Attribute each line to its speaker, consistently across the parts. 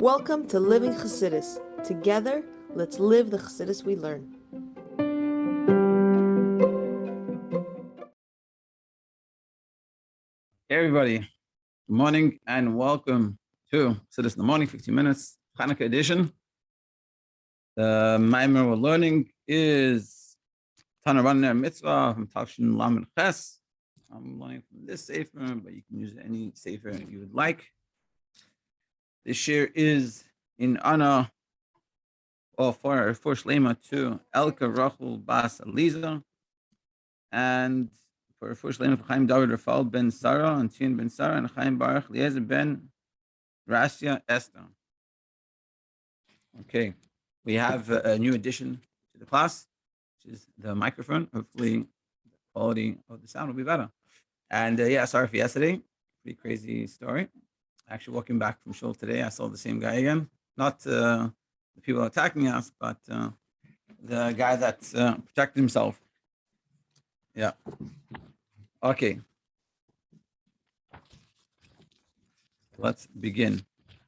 Speaker 1: Welcome to Living Chassidus. Together, let's live the Chassidus we learn.
Speaker 2: Hey everybody, good morning and welcome to Chassidus in the Morning, 15 minutes, Chanukah edition. The maamer we're learning is Tanu Rabanan Mitzvah from Tafshin Lamed Ches. I'm learning from this sefer, but you can use any sefer you would like. This year is in honor of for shleimah to Elka Rochel bas aleeza, and for refuah shleimah for Chaim Refael Ben Sarah and Bentzion Ben Sarah and Chaim Baruch Eliezer Ben Raisa Esther. Okay, we have a new addition to the class, which is the microphone. Hopefully, the quality of the sound will be better. And sorry for yesterday. Pretty crazy story. Actually, walking back from shul today, I saw the same guy again. Not the people attacking us, but the guy that protected himself. Yeah. Okay. Let's begin.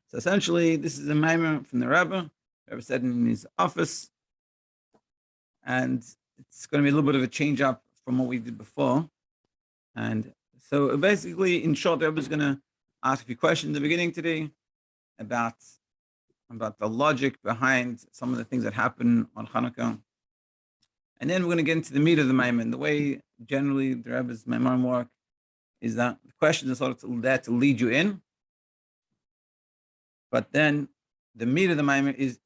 Speaker 2: So essentially, this is a maamer from the Rebbe. The Rebbe said in his office, and it's going to be a little bit of a change up from what we did before. And so basically, in short, the Rebbe is going to ask a few questions in the beginning today about the logic behind some of the things that happen on Chanukah. And then we're going to get into the meat of the maamer. And the way generally the Rebbe's maamer work is that the questions are sort of there to lead you in. But then the meat of the maamer is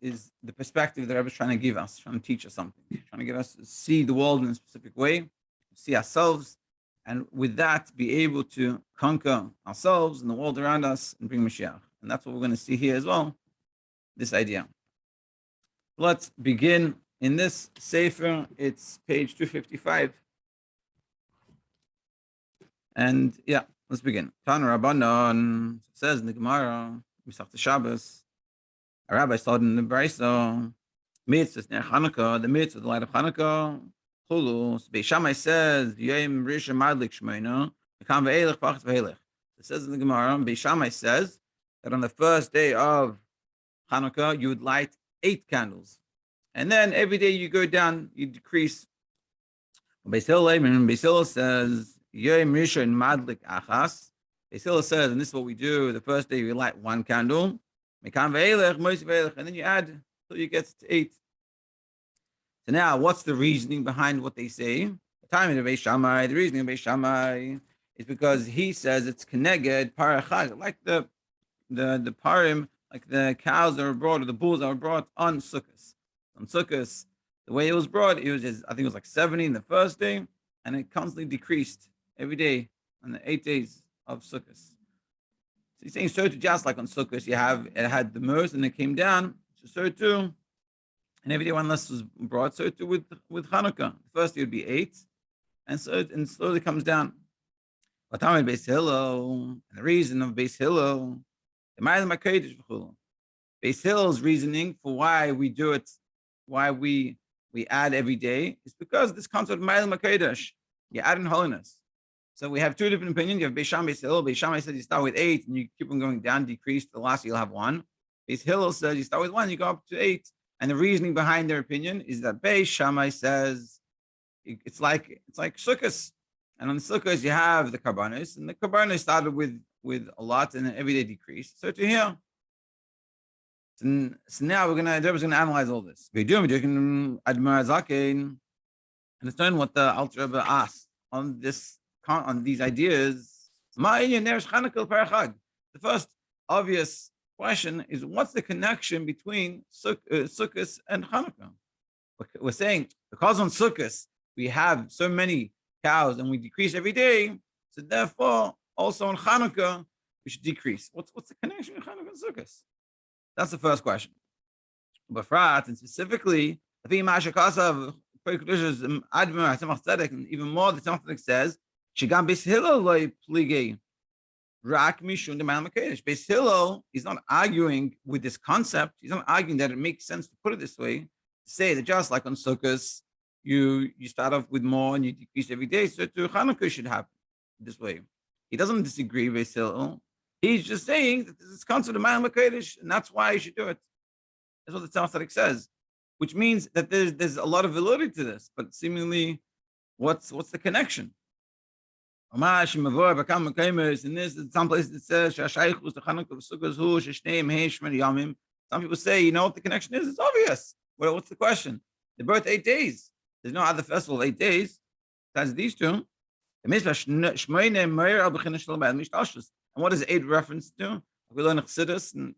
Speaker 2: the perspective the Rebbe is trying to give us, trying to teach us something, trying to get us to see the world in a specific way, see ourselves, and with that, be able to conquer ourselves and the world around us and bring Mashiach. And that's what we're going to see here as well, this idea. Let's begin in this sefer. It's page 255. And let's begin. Tanu Rabanan says in the Gemara, Misach Shabbos, a rabbi started in the Raisa, Mitzvas near Chanukah, the Mitzvah, the light of Chanukah. It says Yom Rishon Madlik Shmeina. It says in the Gemara, Beishamai says that on the first day of Chanukah you would light 8 candles, and then every day you go down, you decrease. Beis Hillel says Yom Rishon Madlik Achas. Beis Hillel says, and this is what we do: the first day we light 1 candle, and then you add till you get to 8. So now, what's the reasoning behind what they say? The time of Beis Shammai, the reasoning of Beis Shammai is because he says it's keneged parachag, like the parim, like the cows that were brought or the bulls that were brought on Sukkos. On Sukkos, the way it was brought, it was just, I think it was like 70 in the first day, and it constantly decreased every day on the 8 days of Sukkos. So he's saying so too, just like on Sukkos, it had the most and it came down, so too. And every day one less was brought, so too with Chanukah. First it would be 8, and so it slowly comes down. But Beis Hillel, and the reason of Beis Hillel, Beis Hillel's reasoning for why we do it, why we add every day, is because this concept of Ma'alim HaKodesh, you add in holiness. So we have 2 different opinions. You have Beis Shammai, Beis Hillel. Beis Shammai says you start with 8 and you keep on going down, decrease. The last you'll have 1. Beis Hillel says you start with 1, you go up to 8. And the reasoning behind their opinion is that Beis Shammai says it's like Sukkos, and on the Sukkos you have the karbanos, and the karbanos started with a lot and then every day decreased. So to here, so now we're gonna analyze all this. We do and it's known what the Alter Rebbe asked on these ideas. The first obvious question is, what's the connection between Sukkos and Chanukah? We're saying because on Sukkos we have so many cows and we decrease every day, so therefore also on Chanukah we should decrease. What's the connection between Chanukah and Sukkos? That's the first question. But and specifically, I think Mashakasav and even more, the Tzemach says Shigam Beis Hillel lo pligei. Beis Hillel is not arguing with this concept. He's not arguing that it makes sense to put it this way, to say that just like on Sukkos, you start off with more and you decrease every day, so to Chanukah should happen this way. He doesn't disagree, Beis Hillel, He's just saying that this is considered a maamer kodesh, and that's why you should do it. That's what the Tzemach Tzedek says, which means that there's a lot of validity to this, but seemingly, what's the connection? In this, some places it says, some people say, you know what the connection is? It's obvious. Well, what's the question? The birth 8 days. There's no other festival of 8 days. Besides these two. And what is 8 reference to? We learn Chassidus, and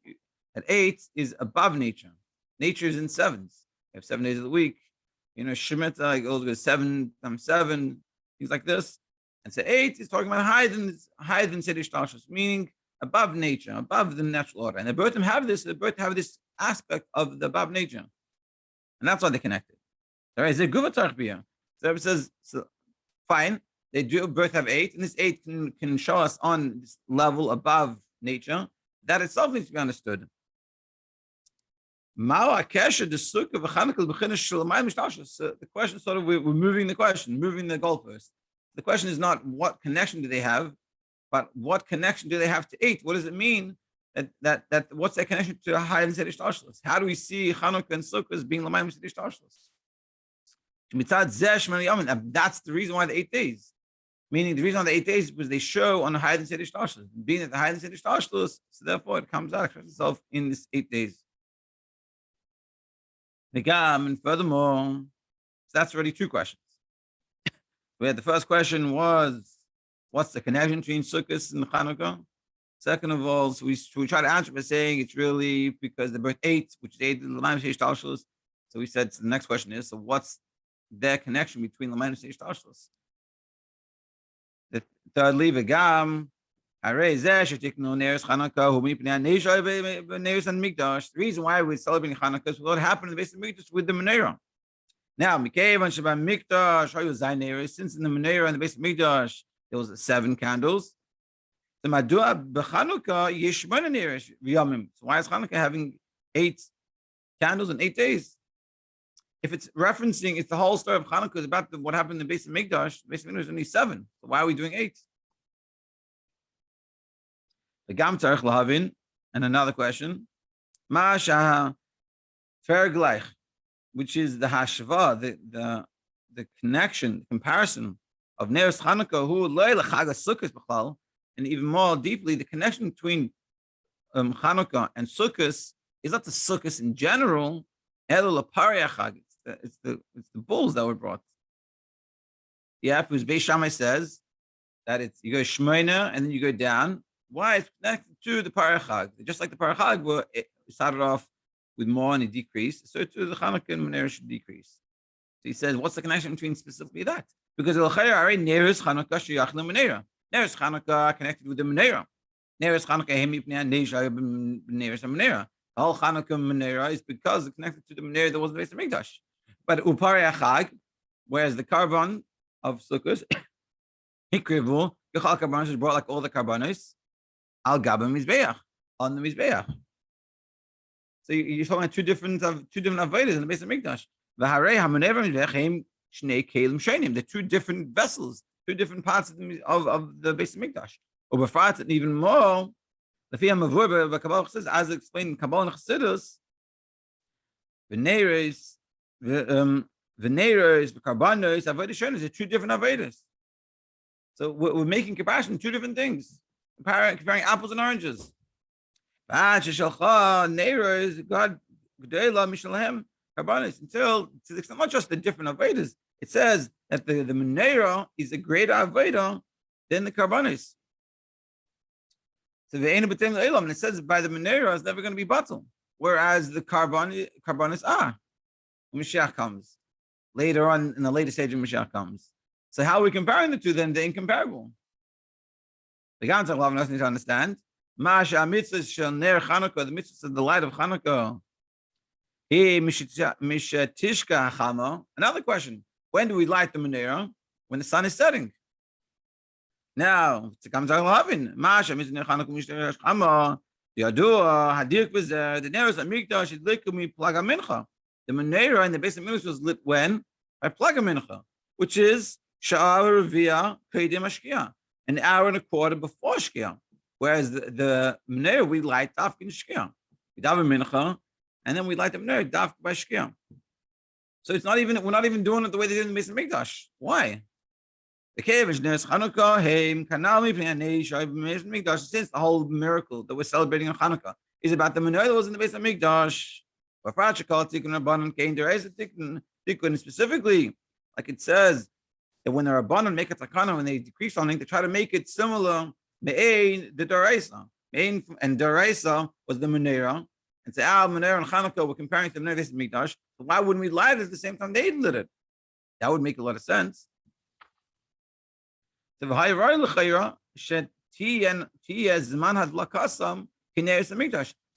Speaker 2: that 8 is above nature. Nature is in 7s. We have 7 days of the week. Shemitah goes with 7 times 7, things like this. And so 8 is talking about higher than Seder Shtashus, meaning above nature, above the natural order. And the birth have this aspect of the above nature. And that's why they're connected. All right, so it says, so fine, they do birth have 8, and this 8 can show us on this level above nature. That itself needs to be understood. So the question sort of, we're moving the question, moving the goalpost. The question is not what connection do they have, but what connection do they have to 8? What does it mean that what's their connection to higher than Seder Shtashlis? How do we see Chanukah and Sukkos being L'mayim Seder Shtashlis? That's the reason why the 8 days. Meaning the reason why the 8 days was they show on the higher than Seder Shtashlis. Being at the higher than Seder Shtashlis, so therefore it comes out, expresses itself in this 8 days. And furthermore, so that's already 2 questions. We had the first question was, what's the connection between Sukkos and Chanukah? Second of all, so we try to answer by saying it's really because the birth 8, which is 8 L'mayim Seder Shtashlis. So we said, so the next question is, so what's their connection between L'mayim Seder Shtashlis? Thirdly, v'gam Raisa shetiknu neres Chanukah hu mipnei neisha neres and mikdash. The reason why we're celebrating Chanukah is what happened in the base of mikdash with the menorah. Now, mikevan sheba mikdash hayu zayin neres. Since in the menorah and the base of mikdash there was 7 candles. The madua b'Chanukah yishmona neres v'yamim. So why is Chanukah having 8 candles in 8 days? If it's referencing, it's the whole story of Chanukah is about what happened in the base of Mikdash. The base of Mikdash is only 7. So why are we doing 8? The Gam Tzarech Lahavin, and another question. Ma'asha Fergleich, which is the Hashva, the connection, the comparison of Neres Chanukah, who loy l'chag Sukkos b'chlal, and even more deeply, the connection between Chanukah and Sukkos is not the Sukkos in general, Elo l'parei chag. It's the bulls that were brought. Yeah, whose Beis Shammai says that it's you go shleimah and then you go down. Why? It's connected to the parei chag. Just like the parei chag, where it started off with more and it decreased, so too the Chanukah and menorah should decrease. So he says, what's the connection between specifically that? Because already neres Chanukah sheyach lemenorah. Neres Chanukah connected with the menorah. Neres Chanukah hemipnei neisha neres menorah. The whole Chanukah menorah is because it's connected to the menorah that was the base of Mikdash. But uparei chag, whereas the carbon of Sukkos, hikrivu, gechal karbanos is brought like all the carbonos, al gabam mizbeach, on the mizbeach. So you're talking about two different avodas in the base of Mikdash. V'harei hameneva mizbeach hem shnei kelim shenim. They're 2 different vessels, 2 different parts of the base of Mikdash. Ubefrat, and even more, the Kabbalah says, as explained in Kabbalah and Chassidus, Veneres, Carbonos, Avodah Shonos are 2 different Avodas. So we're making comparison, 2 different things, comparing apples and oranges. Until it's not just the different Avodas, it says that the menorah is a greater Avodah than the Carbonos. So the Ein B'Tem L'Olam, and it says by the menorah is never going to be batal, whereas the carbonis are. Mashiach comes later on in the later stage of Mashiach comes. So how are we comparing the 2 then? They're incomparable. The Gam Tzarech Lahavin need to understand. Masha Mitzvas shel Ner Chanukah, the Mitzvas of the light of Chanukah. Mishatishka Chama. Another question: when do we light the menorah? When the sun is setting. Now, the menorah in the base of Mikdash was lit when? By Plag Mincha, which is Sha'ar Revia Kedim Ashkia, an hour and a quarter before Shkia. Whereas the menorah we light daf in shkia. We daven mincha, and then we light the menorah daf by shkia. So it's not even, we're not even doing it the way they did in the Beis Hamikdash. Why? The Kevish Nes Chanukah Heim Kanami Beis Hamikdash. Since the whole miracle that we're celebrating on Chanukah is about the menorah that was in the Beis Hamikdash. Tikkun Rabanan came to Raisa Tikkun specifically, like it says that when the Rabanan make a takana, when they decrease something, they try to make it similar. Me'ain the Raisa, and the Raisa was the menorah. And say, menorah and Chanukah, we're comparing to the menorah of Mikdash. So why wouldn't we light it at the same time they lit it? That would make a lot of sense. So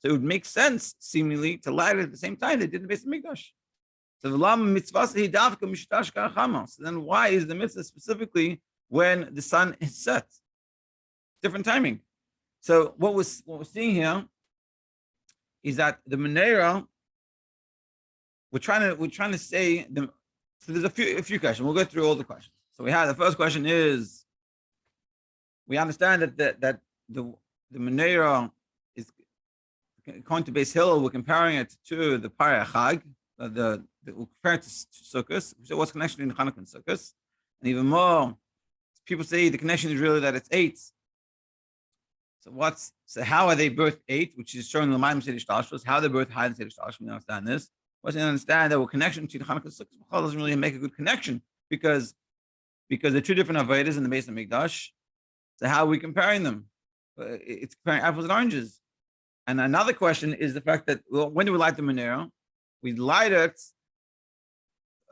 Speaker 2: it would make sense, seemingly, to light it at the same time they did the Beis Hamikdash. So then why is the mitzvah specifically when the sun is set? Different timing. So what we're seeing here is that the menorah, we're trying to say the, so there's a few questions. We'll go through all the questions. So we have the first question is, we understand that the menorah is according to Beis Hillel, we're comparing it to the Parei Chag, we're comparing it to Sukkos. So what's the connection between Chanukah and Sukkos? And even more, people say the connection is really that it's 8. So how are they both 8, which is shown in the maamer Sedish Tashlos? How they both high in Sedish Tashlos? We understand this. Once you understand that connection between Chanukah and Sukkos doesn't really make a good connection because they're two different avodas in the Beis Hamikdash. So how are we comparing them? It's comparing apples and oranges. And another question is the fact that, well, when do we light the menorah? We light it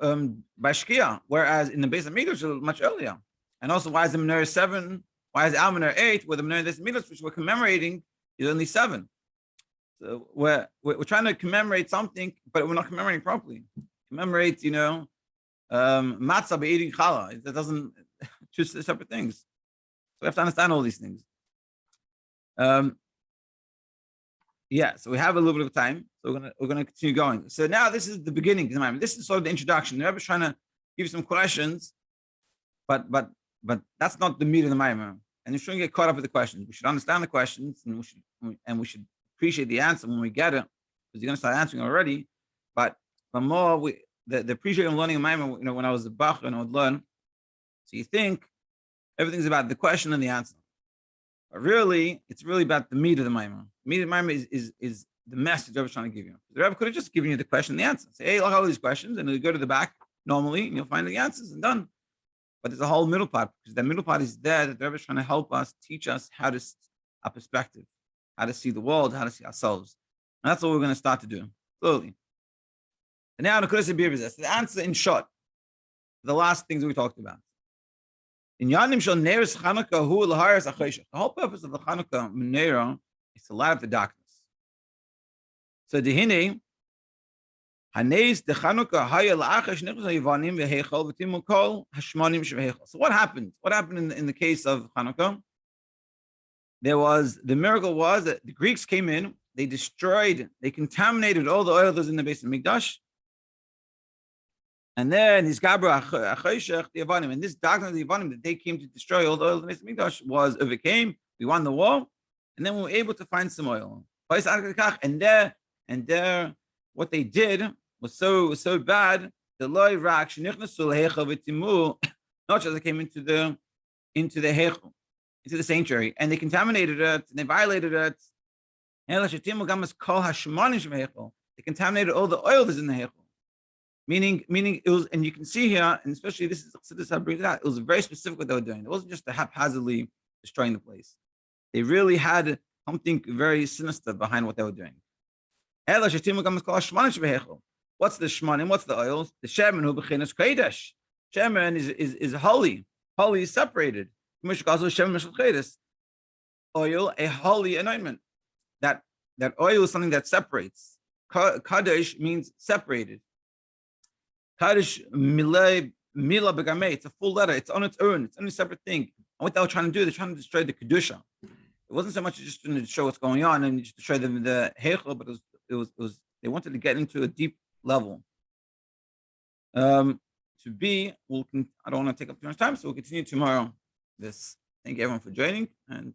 Speaker 2: by Shkia, whereas in the Beis Hamikdash it's much earlier. And also, why is the menorah 7? Why is our menorah 8? Where the menorah Beis Hamikdash, which we're commemorating, is only 7. So we're trying to commemorate something, but we're not commemorating properly. Commemorate, matzah by eating challah. That doesn't, two separate things. So we have to understand all these things. So we have a little bit of time. So we're gonna continue going. So now this is the beginning. This is sort of the introduction. The Rebbe is trying to give you some questions, but that's not the meat of the maamer. And you shouldn't get caught up with the questions. We should understand the questions, and we should appreciate the answer when we get it, because you're gonna start answering already. But more, the appreciating of learning a maamer. When I was a bach and I would learn, so you think everything's about the question and the answer. But really, it's really about the meat of the maamer. The meat of the maamer is the message the Rebbe is trying to give you. The Rebbe could have just given you the question and the answer. Say, hey, look at all these questions, and you go to the back normally, and you'll find the answers and done. But there's a whole middle part, because the middle part is there that the Rebbe is trying to help us, teach us how to our perspective, how to see the world, how to see ourselves. And that's what we're going to start to do slowly. And now, the answer in short, the last things we talked about. In Yanim Shal Neres Chanukah Hu Laharis Achayshach. The whole purpose of the Chanukah menorah is to light up the darkness. So Dehine Haneis the Chanukah Haya La'achash Nechus Hayivanim VeHechol V'Timu Kol Hashmonim Shevechol. So what happened? What happened in the case of Chanukah? The miracle was that the Greeks came in, they contaminated all the oil that was in the Beis Hamikdash. And then this Gabra Achayshach, the Yavanim, and this darkness of the Yavanim that they came to destroy all the oil of the Beis Hamikdash was overcame. We won the war, and then we were able to find some oil. And there, what they did was so bad. The loy rak not just they came into the hechel, into the sanctuary, and they contaminated it, and they violated it. They contaminated all the oil that's in the hechel. Meaning it was, and you can see here, and especially this how it brings it out. It was very specific what they were doing. It wasn't just haphazardly destroying the place. They really had something very sinister behind what they were doing. What's the shmanim? What's the oils? The shemen who bechinas kodesh. Shemen is holy. Holy is separated. Oil, a holy anointment. That oil is something that separates. Kadosh means separated. Kaddish mila begameh. It's a full letter. It's on its own. It's only a separate thing. And what they were trying to do, they're trying to destroy the kedusha. It wasn't so much just to show what's going on and just to show them the heichel, but it was they wanted to get into a deep level. I don't want to take up too much time, so we'll continue tomorrow. Thank you everyone for joining, and